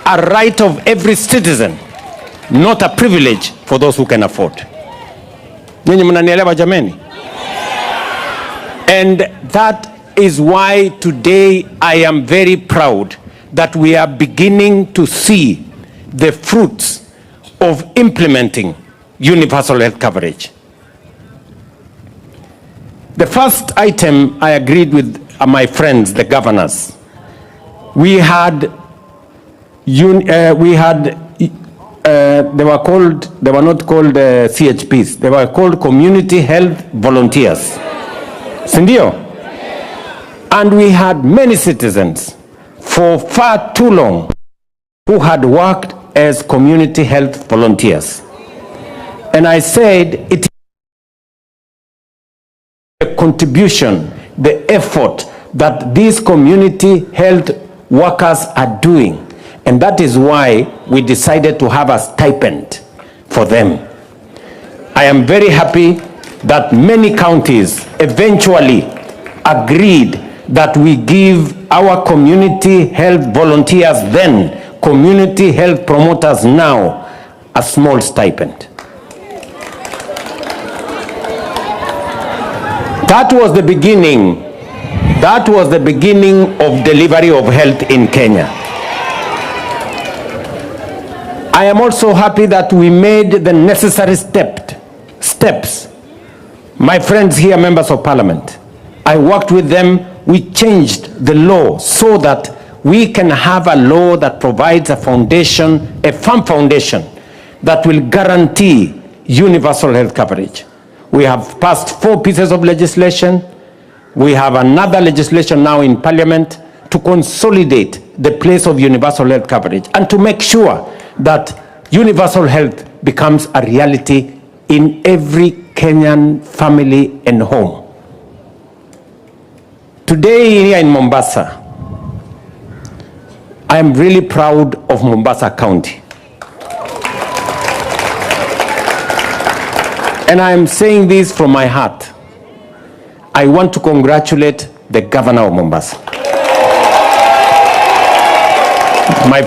a right of every citizen, not a privilege for those who can afford. Nyinyi mnanielewa jameni? And that is why today I am very proud that we are beginning to see the fruits of implementing universal health coverage. The first item I agreed with my friends, the governors. They were not called CHPs. They were called community health volunteers. Sindio? And we had many citizens for far too long who had worked as community health volunteers. And I said it is a contribution, the effort that these community health workers are doing. And that is why we decided to have a stipend for them. I am very happy that many counties eventually agreed that we give our community health volunteers then, community health promoters now, a small stipend. That was the beginning. That was the beginning of delivery of health in Kenya. I am also happy that we made the necessary steps. My friends here, members of parliament, I worked with them. We changed the law so that we can have a law that provides a foundation, a firm foundation that will guarantee universal health coverage. We have passed 4 pieces of legislation. We have another legislation now in parliament to consolidate the place of universal health coverage and to make sure that universal health becomes a reality in every Kenyan family and home. Today here in Mombasa, I am really proud of Mombasa County. And I am saying this from my heart. I want to congratulate the governor of Mombasa. My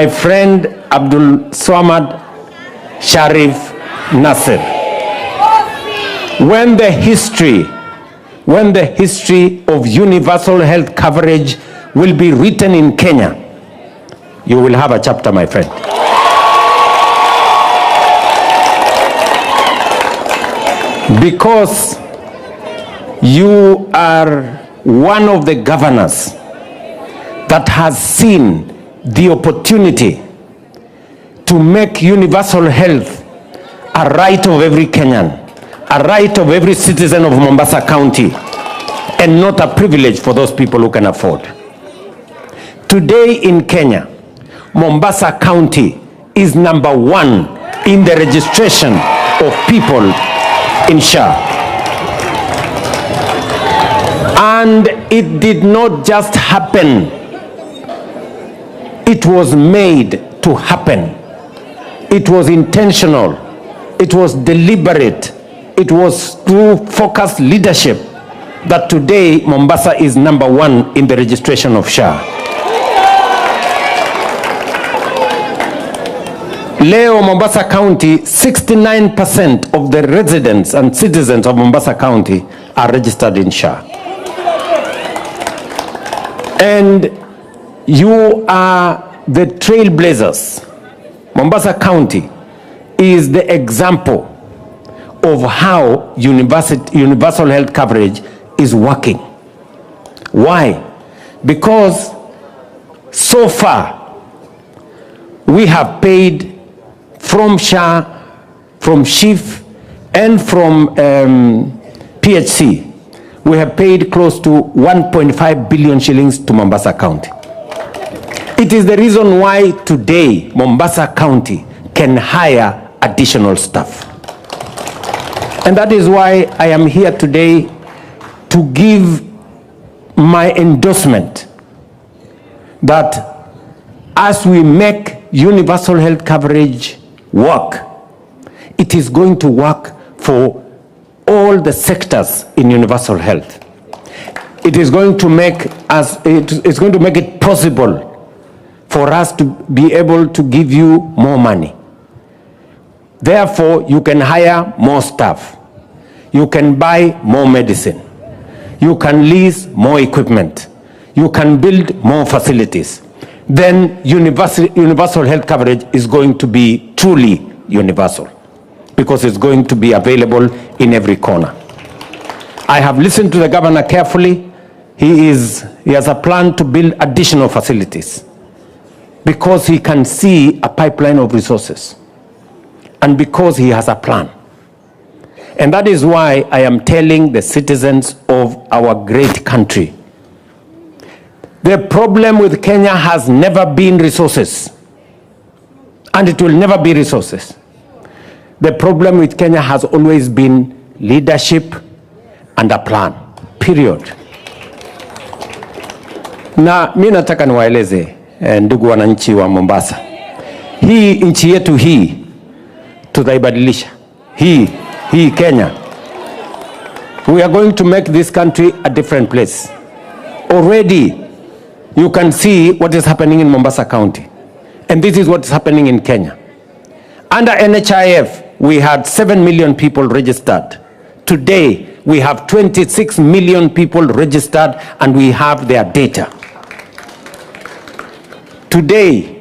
friend Abdul Swamad Sharif Nasser. When the history of universal health coverage will be written in Kenya, you will have a chapter, my friend. Because you are one of the governors that has seen the opportunity to make universal health a right of every Kenyan, a right of every citizen of Mombasa County, and not a privilege for those people who can afford. Today in Kenya, Mombasa County is number 1 in the registration of people in SHA. And it did not just happen. It was made to happen. It was intentional. It was deliberate. It was through focused leadership that today Mombasa is number 1 in the registration of SHA. Leo, Mombasa County, 69% of the residents and citizens of Mombasa County are registered in SHA. And you are the trailblazers. Mombasa County is the example of how universal health coverage is working. Why? Because so far we have paid from SHA, from SHIF, and from PHC, we have paid close to 1.5 billion shillings to Mombasa County. It is the reason why today Mombasa County can hire additional staff. And that is why I am here today to give my endorsement that as we make universal health coverage work, it is going to work for all the sectors in universal health. it is going to make it possible for us to be able to give you more money. Therefore, you can hire more staff. You can buy more medicine. You can lease more equipment. You can build more facilities. Then universal health coverage is going to be truly universal, because it's going to be available in every corner. I have listened to the governor carefully. He has a plan to build additional facilities because he can see a pipeline of resources and because he has a plan. And that is why I am telling the citizens of our great country, the problem with Kenya has never been resources, and it will never be resources. The problem with Kenya has always been leadership and a plan, period. Na mimi nataka niwaeleze ndugu wananchi wa Mombasa, hii nchi yetu hii tutaibadilisha. Hii Kenya, we are going to make this country a different place. Already you can see what is happening in Mombasa County, and this is what is happening in Kenya. Under NHIF, we had 7 million people registered. Today, we have 26 million people registered, and we have their data. Today,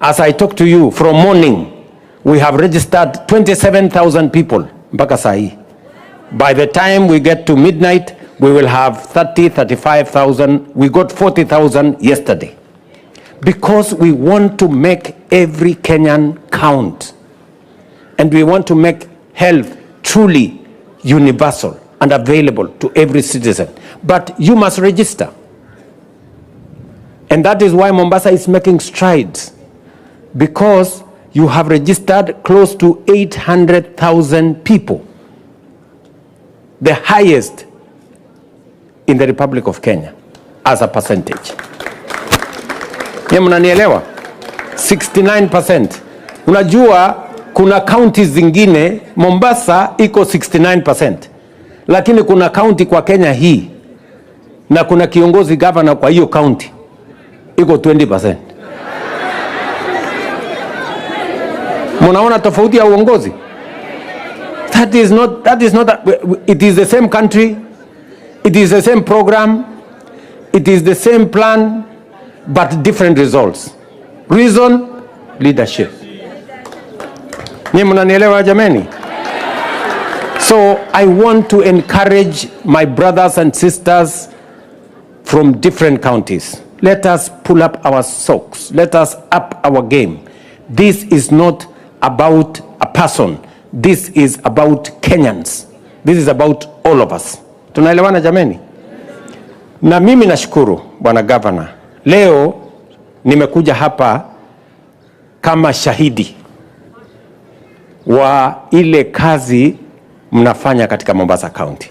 as I talk to you, from morning, we have registered 27,000 people. Mpaka sahi. By the time we get to midnight, we will have 35,000. We got 40,000 yesterday. Because we want to make every Kenyan count. And we want to make health truly universal and available to every citizen. But you must register. And that is why Mombasa is making strides. Because you have registered close to 800,000 people. The highest in the Republic of Kenya as a percentage. Mnanielewa? 69%. Unajua kuna counties zingine, Mombasa iko 69%. Lakini kuna county kwa Kenya hii na kuna kiongozi governor kwa hiyo county iko 20%. Munaona tofauti ya uongozi? That is not it is the same country, it is the same program, it is the same plan, but different results. Reason, leadership. Ni mnanielewa jameni? So I want to encourage my brothers and sisters from different counties. Let us pull up our socks. Let us up our game. This is not about a person. This is about Kenyans. This is about all of us. Tunaelewana jameni? Na mimi nashukuru bwana governor. Leo nimekuja hapa kama shahidi wa ile kazi mnafanya katika Mombasa County.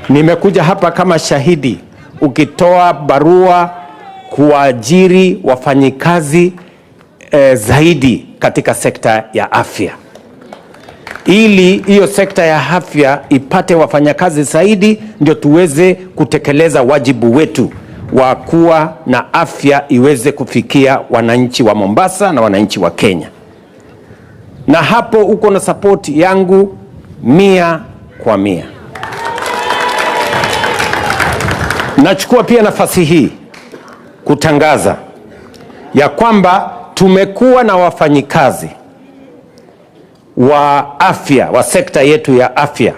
Nimekuja hapa kama shahidi ukitoa barua kuajiri wafanyikazi zaidi katika sekta ya afya. Ili hiyo sekta ya afya ipate wafanyakazi zaidi, ndio tuweze kutekeleza wajibu wetu wa kuwa na afya iweze kufikia wananchi wa Mombasa na wananchi wa Kenya. Na hapo uko na support yangu 100%. Nachukua pia nafasi hii kutangaza ya kwamba tumekuwa na wafanyikazi wa afya wa sekta yetu ya afya,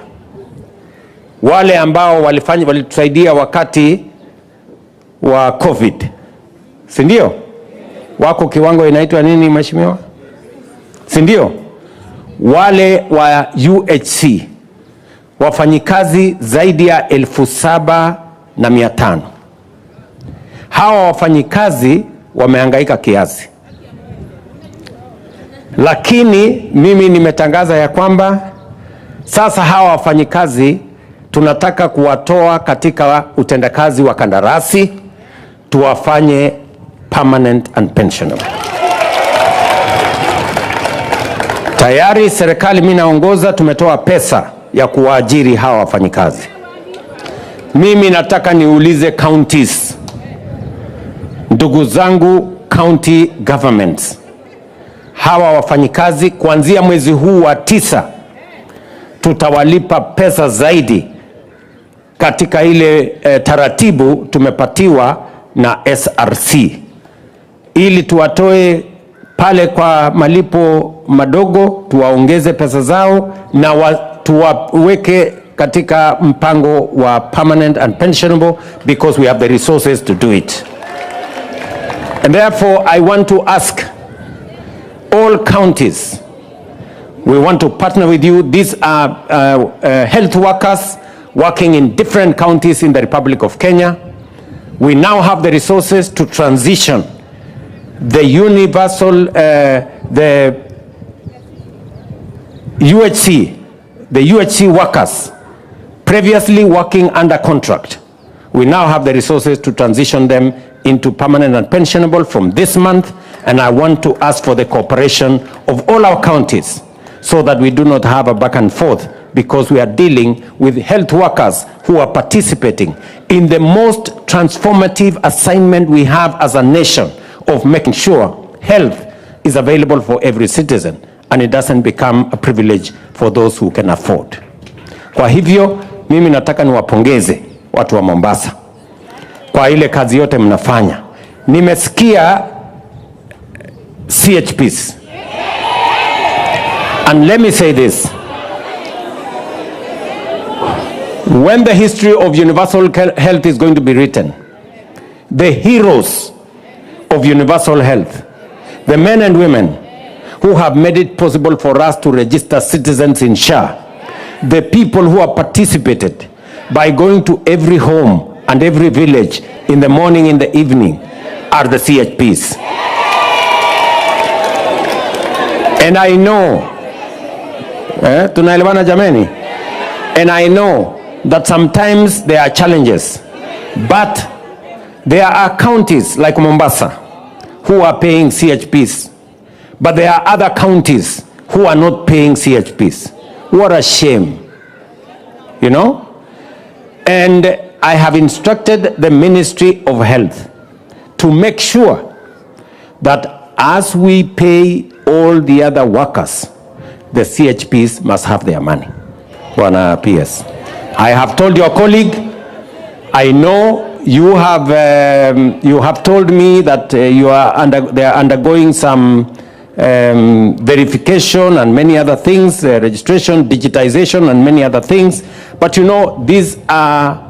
wale ambao walitusaidia wakati wa COVID, si ndio? Wako kiwango inaitwa nini mheshimiwa? Si ndio? Wale wa UHC wafanyikazi zaidi ya 7,500. Hawa wafanyikazi wamehangaika kiasi, lakini mimi nimetangaza ya kwamba sasa hawa wafanyikazi tunataka kuwatoa katika utendakazi wa kandarasi, tuwafanye permanent and pensionable. Tayari serikali mimi naongoza tumetoa pesa ya kuwaajiri hawa wafanyikazi. Mimi nataka niulize counties, ndugu zangu county governments, hawa wafanyikazi kuanzia mwezi huu wa 9 tutawalipa pesa zaidi katika ile taratibu tumepatiwa na SRC, ili tuwatoe pale kwa malipo madogo, tuwaongeze pesa zao na tuwaweke katika mpango wa permanent and pensionable, because we have the resources to do it. And therefore I want to ask all counties, we want to partner with you. These are health workers working in different counties in the Republic of Kenya. We now have the resources to transition the universal, the UHC workers previously working under contract. We now have the resources to transition them into permanent and pensionable from this month, and I want to ask for the cooperation of all our counties so that we do not have a back and forth, because we are dealing with health workers who are participating in the most transformative assignment we have as a nation of making sure health is available for every citizen and it doesn't become a privilege for those who can afford. Kwa hivyo mimi nataka niwapongeze watu wa Mombasa kwa ile kazi yote mnafanya. Nimesikia CHPs. And let me say this. When the history of universal health is going to be written, the heroes of universal health, the men and women who have made it possible for us to register citizens in SHA, the people who have participated by going to every home and every village in the morning, in the evening, are the CHPs. And I know, tunaelewana jameni? And I know that sometimes there are challenges, but there are counties like Mombasa who are paying CHPs, but there are other counties who are not paying CHPs. What a shame, you know? And I have instructed the Ministry of Health to make sure that as we pay all the other workers, the CHPs must have their money. Bwana PS, I have told your colleague, I know you have told me that they are undergoing some verification and many other things, registration, digitization and many other things. But you know, these are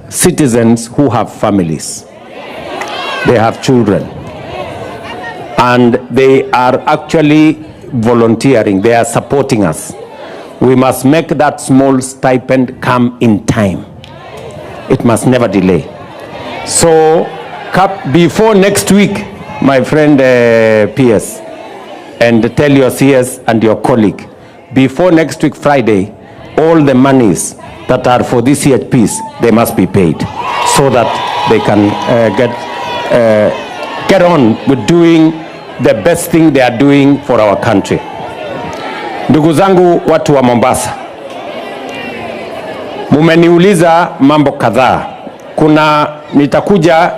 citizens who have families. They have children. And they are actually volunteering. They are supporting us. We must make that small stipend come in time. It must never delay. So before next week, my friend PS, and tell your CS and your colleague, before next week Friday, all the monies that are for these CHPs, they must be paid so that they can get on with doing the best thing they are doing for our country. Ndugu zangu watu wa Mombasa, mumeniuliza mambo kadhaa. Nitakuja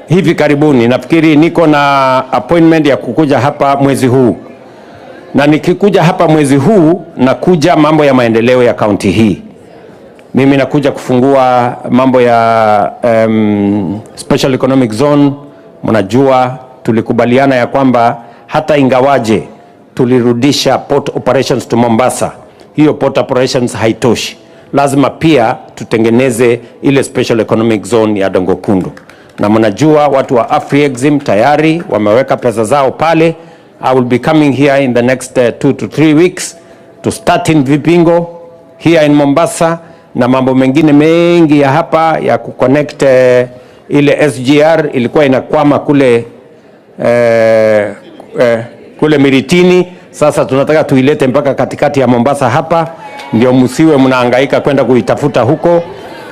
hivi karibuni, nafikiri niko na appointment ya kukuja hapa mwezi huu. Na nikikuja hapa mwezi huu, nakuja mambo ya maendeleo ya kaunti hii. Mimi nakuja kufungua mambo ya special economic zone. Mnajua tulikubaliana ya kwamba hata ingawaje tulirudisha port operations to Mombasa, hiyo port operations haitoshi. Lazima pia tutengeneze ile special economic zone ya Dongo Kundu. Na mnajua watu wa AfriExim tayari wameweka pesa zao pale. I will be coming here in the next 2 to 3 weeks to start in Vipingo here in Mombasa, na mambo mengine mengi ya hapa ya kuconnect ile SGR ilikuwa inakwama kule kule Miritini. Sasa tunataka tuilete mpaka katikati ya Mombasa hapa, ndio msiwe mnahangaika kwenda kuitafuta huko.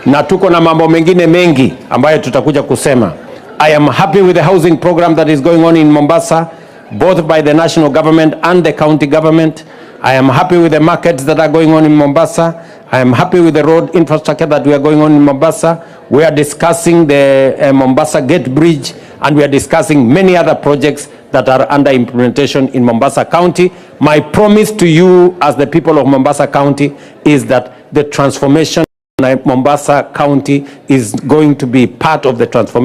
Na tuko na mambo mengine mengi ambayo tutakuja kusema. I am happy with the housing program that is going on in Mombasa, both by the national government and the county government. I am happy with the markets that are going on in Mombasa. I am happy with the road infrastructure that we are going on in Mombasa. We are discussing the Mombasa Gate Bridge, and we are discussing many other projects that are under implementation in Mombasa County. My promise to you as the people of Mombasa County is that the transformation in Mombasa County is going to be part of the transformation